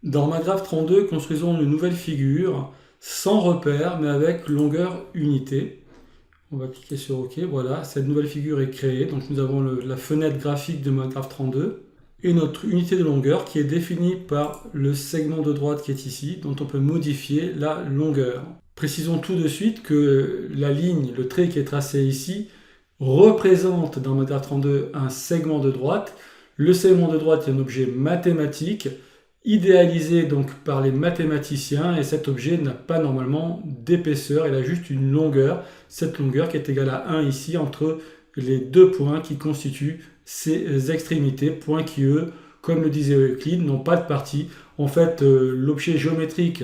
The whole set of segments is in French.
Dans MATLAB32, construisons une nouvelle figure sans repère mais avec longueur unité. On va cliquer sur OK, voilà, cette nouvelle figure est créée. Donc nous avons la fenêtre graphique de MATLAB32 et notre unité de longueur qui est définie par le segment de droite qui est ici, dont on peut modifier la longueur. Précisons tout de suite que la ligne, le trait qui est tracé ici, représente dans MATLAB32 un segment de droite. Le segment de droite est un objet mathématique, idéalisé donc par les mathématiciens, et cet objet n'a pas normalement d'épaisseur, il a juste une longueur, cette longueur qui est égale à 1 ici entre les deux points qui constituent ces extrémités, points qui eux, comme le disait Euclide, n'ont pas de partie. En fait, l'objet géométrique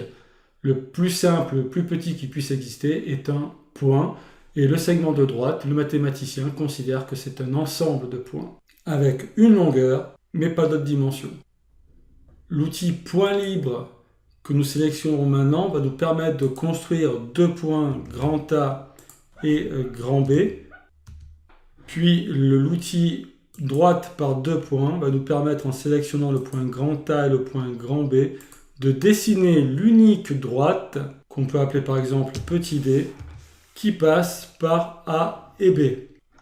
le plus simple, le plus petit qui puisse exister est un point, et le segment de droite, le mathématicien considère que c'est un ensemble de points avec une longueur mais pas d'autres dimensions. L'outil point libre que nous sélectionnons maintenant va nous permettre de construire deux points grand A et grand B. Puis l'outil droite par deux points va nous permettre, en sélectionnant le point grand A et le point grand B, de dessiner l'unique droite, qu'on peut appeler par exemple petit d, qui passe par A et B.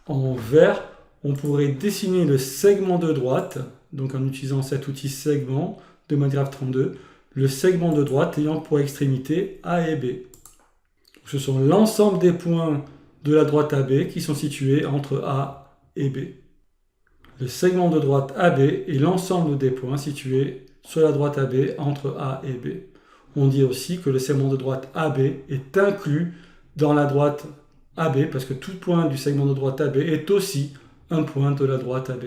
En vert, on pourrait dessiner le segment de droite, donc en utilisant cet outil segment de MATLAB32, le segment de droite ayant pour extrémité A et B. Ce sont l'ensemble des points de la droite AB qui sont situés entre A et B. Le segment de droite AB est l'ensemble des points situés sur la droite AB entre A et B. On dit aussi que le segment de droite AB est inclus dans la droite AB parce que tout point du segment de droite AB est aussi un point de la droite AB.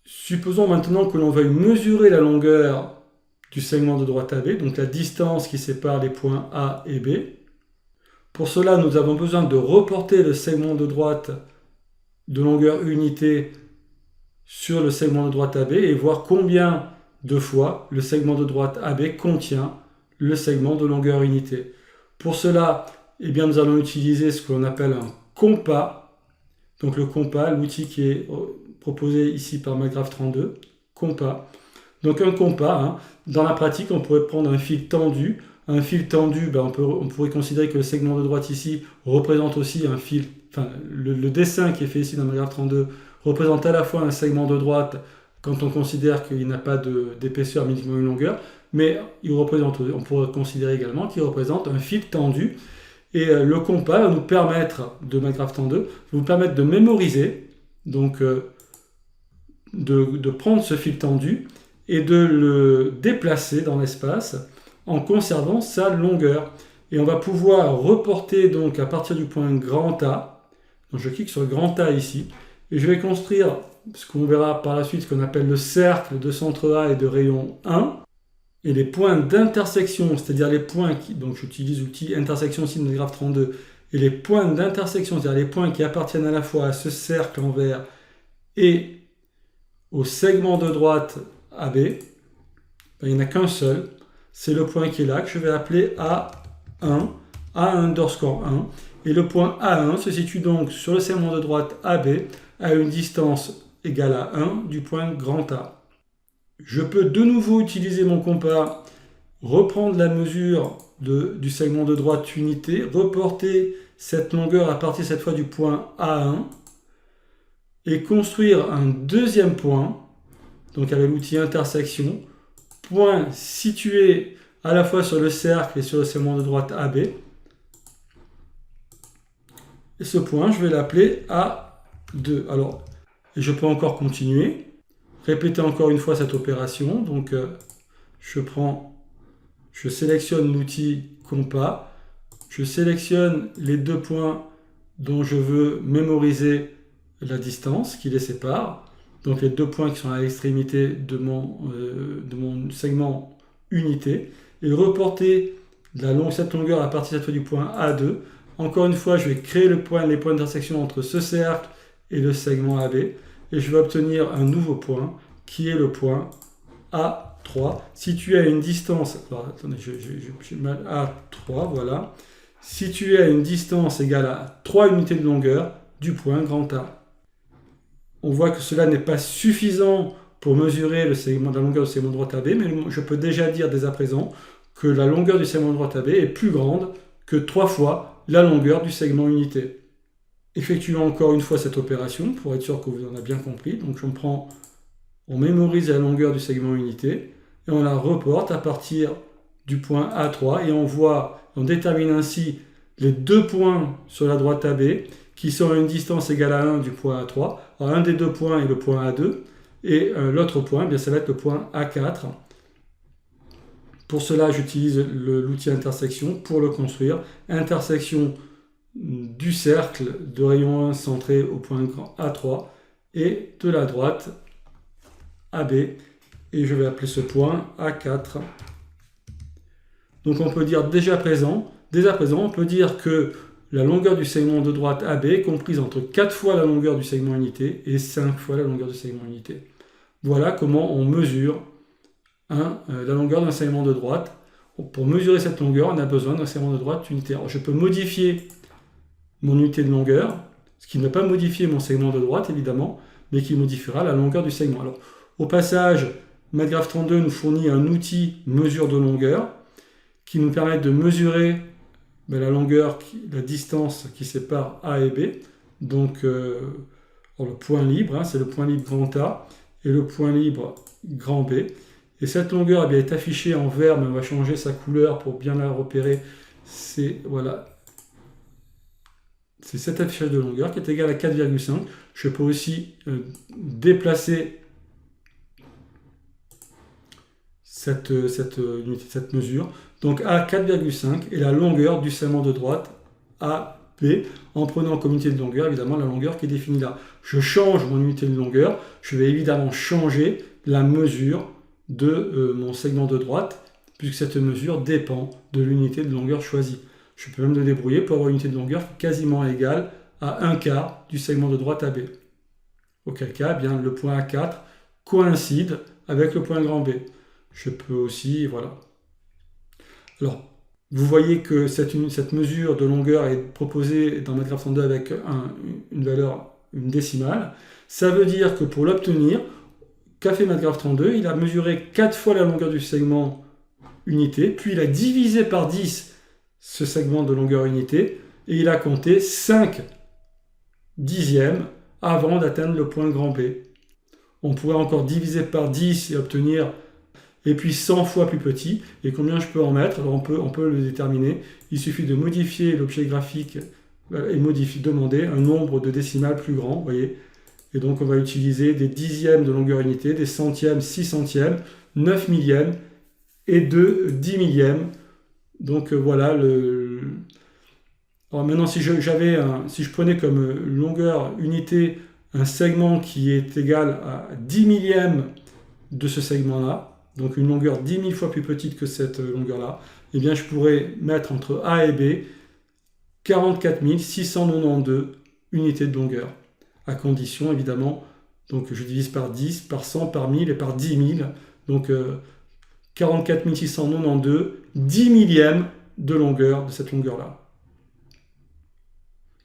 Supposons maintenant que l'on veuille mesurer la longueur du segment de droite AB, donc la distance qui sépare les points A et B. Pour cela, nous avons besoin de reporter le segment de droite de longueur unité sur le segment de droite AB et voir combien de fois le segment de droite AB contient le segment de longueur unité. Pour cela, eh bien, nous allons utiliser ce que l'on appelle un compas. Donc le compas, l'outil qui est proposé ici par MATLAB32, compas. Donc un compas, dans la pratique, on pourrait prendre un fil tendu. Un fil tendu, on pourrait considérer que le segment de droite ici représente aussi un fil, le dessin qui est fait ici dans MATLAB32 représente à la fois un segment de droite quand on considère qu'il n'a pas d'épaisseur mais uniquement une longueur, mais on pourrait considérer également qu'il représente un fil tendu. Et le compas va nous permettre, de MATLAB32, vous permettre de mémoriser, donc de prendre ce fil tendu et de le déplacer dans l'espace en conservant sa longueur. Et on va pouvoir reporter donc à partir du point grand A. Donc je clique sur grand A ici et je vais construire ce qu'on verra par la suite, ce qu'on appelle le cercle de centre A et de rayon 1. Et les points d'intersection, c'est-à-dire les points qui, donc j'utilise l'outil intersection ici de MATLAB32, et les points d'intersection, c'est-à-dire les points qui appartiennent à la fois à ce cercle en vert et au segment de droite AB, il n'y en a qu'un seul, c'est le point qui est là, que je vais appeler A1, A_1, et le point A1 se situe donc sur le segment de droite AB à une distance égale à 1 du point grand A. Je peux de nouveau utiliser mon compas, reprendre la mesure du segment de droite unité, reporter cette longueur à partir cette fois du point A1 et construire un deuxième point, donc avec l'outil intersection, point situé à la fois sur le cercle et sur le segment de droite AB. Et ce point, je vais l'appeler A2. Alors, je peux encore continuer. Répéter encore une fois cette opération. Donc, je sélectionne l'outil compas. Je sélectionne les deux points dont je veux mémoriser la distance qui les sépare. Donc, les deux points qui sont à l'extrémité de mon segment unité. Et reporter cette longueur à partir cette fois du point A2. Encore une fois, je vais créer les points d'intersection entre ce cercle et le segment AB. Et je vais obtenir un nouveau point qui est le point A3 situé à une distance, alors attendez, j'ai mal, A3, voilà, situé à une distance égale à 3 unités de longueur du point grand A. On voit que cela n'est pas suffisant pour mesurer la longueur du segment de droite AB, mais je peux déjà dire dès à présent que la longueur du segment de droite AB est plus grande que 3 fois la longueur du segment unité. Effectuons encore une fois cette opération pour être sûr que vous en avez bien compris. Donc on mémorise la longueur du segment unité et on la reporte à partir du point A3 et on détermine ainsi les deux points sur la droite AB qui sont à une distance égale à 1 du point A3. Alors, un des deux points est le point A2 et l'autre point, bien, ça va être le point A4. Pour cela, j'utilise l'outil intersection pour le construire. Intersection du cercle de rayon 1 centré au point A3 et de la droite AB. Et je vais appeler ce point A4. Donc on peut dire dès à présent, on peut dire que la longueur du segment de droite AB est comprise entre 4 fois la longueur du segment unité et 5 fois la longueur du segment unité. Voilà comment on mesure la longueur d'un segment de droite. Pour mesurer cette longueur, on a besoin d'un segment de droite unité. Alors, je peux modifier mon unité de longueur, ce qui ne va pas modifier mon segment de droite, évidemment, mais qui modifiera la longueur du segment. Alors, au passage, MATLAB 32 nous fournit un outil mesure de longueur qui nous permet de mesurer la longueur, la distance qui sépare A et B. Donc, le point libre, c'est le point libre grand A et le point libre grand B. Et cette longueur est affichée en vert, mais on va changer sa couleur pour bien la repérer. C'est cet affichage de longueur qui est égal à 4,5. Je peux aussi déplacer cette mesure. Donc A 4,5 est la longueur du segment de droite AB, en prenant comme unité de longueur évidemment la longueur qui est définie là. Je change mon unité de longueur, je vais évidemment changer la mesure de mon segment de droite, puisque cette mesure dépend de l'unité de longueur choisie. Je peux même me débrouiller pour avoir une unité de longueur quasiment égale à 1/4 du segment de droite AB. Auquel cas, bien, le point A4 coïncide avec le point grand B. Je peux aussi, voilà. Alors, vous voyez que cette mesure de longueur est proposée dans MATLAB 32 avec une décimale. Ça veut dire que pour l'obtenir, qu'a fait MATLAB 32? Il a mesuré 4 fois la longueur du segment unité, puis il a divisé par 10 ce segment de longueur unité, et il a compté 5 dixièmes avant d'atteindre le point grand B. On pourrait encore diviser par 10 et obtenir, et puis 100 fois plus petit. Et combien je peux en mettre? Alors on peut le déterminer. Il suffit de modifier l'objet graphique et demander un nombre de décimales plus grand, vous voyez. Et donc on va utiliser des dixièmes de longueur unité, des centièmes, 6 centièmes, 9 millièmes et 10 millièmes. Donc voilà Alors maintenant si je prenais comme longueur unité un segment qui est égal à 10 millièmes de ce segment-là, donc une longueur 10 000 fois plus petite que cette longueur-là, eh bien je pourrais mettre entre A et B 44 692 unités de longueur, à condition évidemment, donc je divise par 10, par 100, par 1000 et par 10 000, donc 44 692, 10 millièmes de longueur de cette longueur-là.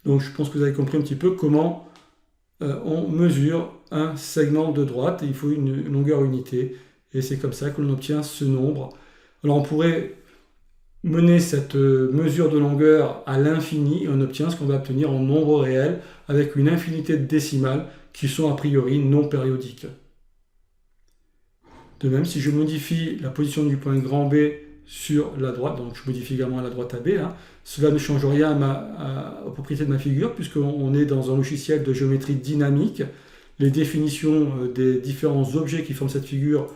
Donc je pense que vous avez compris un petit peu comment on mesure un segment de droite, et il faut une longueur unité, et c'est comme ça que l'on obtient ce nombre. Alors on pourrait mener cette mesure de longueur à l'infini, et on obtient ce qu'on va obtenir en nombre réel, avec une infinité de décimales qui sont a priori non périodiques. De même, si je modifie la position du point grand B sur la droite, donc je modifie également la droite AB, cela ne change rien aux propriétés de ma figure, puisqu'on est dans un logiciel de géométrie dynamique. Les définitions des différents objets qui forment cette figure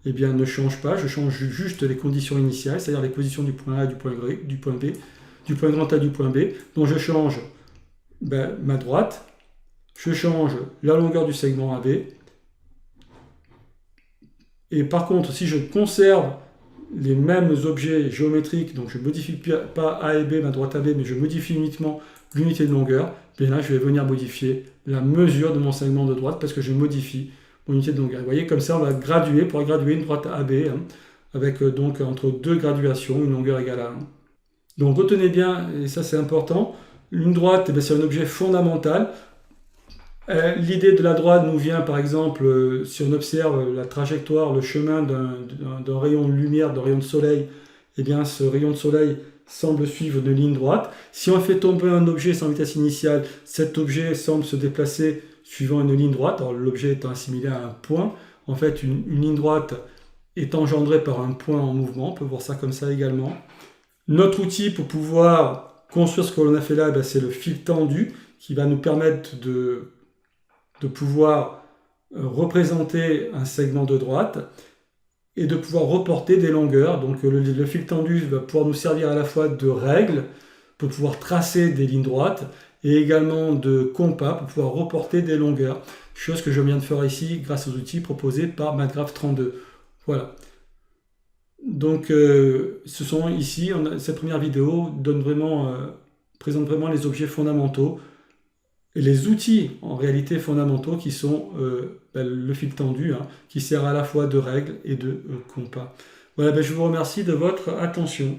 ne changent pas. Je change juste les conditions initiales, c'est-à-dire les positions du point A, du point B, du point grand A, du point B. Donc je change ma droite, je change la longueur du segment AB. Et par contre, si je conserve les mêmes objets géométriques, donc je ne modifie pas A et B, ma droite AB, mais je modifie uniquement l'unité de longueur, bien là je vais venir modifier la mesure de mon segment de droite parce que je modifie mon unité de longueur. Vous voyez, comme ça on va pour graduer une droite AB, avec donc entre deux graduations, une longueur égale à 1. Donc retenez bien, et ça c'est important, une droite c'est un objet fondamental. L'idée de la droite nous vient par exemple, si on observe la trajectoire, le chemin d'un rayon de lumière, d'un rayon de soleil, eh bien ce rayon de soleil semble suivre une ligne droite. Si on fait tomber un objet sans vitesse initiale, cet objet semble se déplacer suivant une ligne droite. Alors l'objet étant assimilé à un point, en fait une ligne droite est engendrée par un point en mouvement, on peut voir ça comme ça également. Notre outil pour pouvoir construire ce que l'on a fait là, c'est le fil tendu qui va nous permettre de pouvoir représenter un segment de droite et de pouvoir reporter des longueurs. Donc le fil tendu va pouvoir nous servir à la fois de règle pour pouvoir tracer des lignes droites et également de compas pour pouvoir reporter des longueurs. Chose que je viens de faire ici grâce aux outils proposés par MathGraph 32. Voilà. Donc ce sont ici, cette première vidéo présente vraiment les objets fondamentaux et les outils en réalité fondamentaux qui sont le fil tendu, qui sert à la fois de règle et de compas. Voilà, je vous remercie de votre attention.